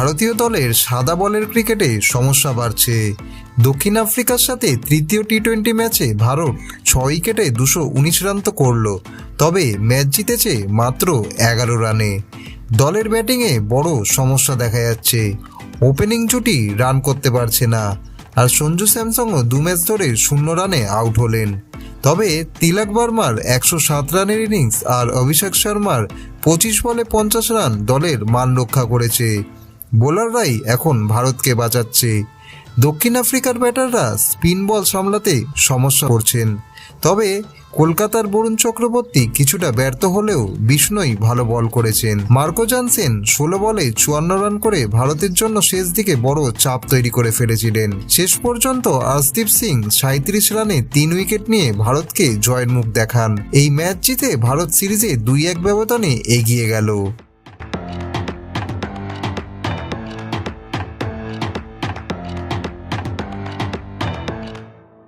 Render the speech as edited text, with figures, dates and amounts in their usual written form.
ভারতীয় দলের সাদা বলের ক্রিকেটে সমস্যা বাড়ছে। দক্ষিণ আফ্রিকার সাথে তৃতীয় টি-20 ম্যাচে ভারত 6 উইকেটে 219 রান তো করল, তবে ম্যাচ জিতেছে মাত্র 11 রানে। দলের ব্যাটিংয়ে বড় সমস্যা দেখা যাচ্ছে। ওপেনিং জুটি রান করতে পারছে না, আর সঞ্জু স্যামসংও 2 ম্যাচ ধরে 0 রানে আউট হলেন। তবে তিলক ভার্মার 107 রানের ইনিংস আর অভিষেক শর্মার 25 বলে 50 রান দলের মান রক্ষা করেছে। বোলাররাই এখন ভারতকে বাঁচাচ্ছে। দক্ষিণ আফ্রিকার ব্যাটাররা স্পিন বল সামলাতে সমস্যা করছেন। তবে কলকাতার বরুণ চক্রবর্তী কিছুটা ব্যর্থ হলেও বিষ্ণই ভালো বল করেছেন। মার্কো জানসেন 16 বলে 54 রান করে ভারতের জন্য শেষ দিকে বড় চাপ তৈরি করে ফেলেছিলেন। শেষ পর্যন্ত আর্শদীপ সিং 37 রানে 3 উইকেট নিয়ে ভারতকে জয়ের মুখ দেখান। এই ম্যাচ জিতে ভারত সিরিজে 2-1 ব্যবধানে এগিয়ে গেল।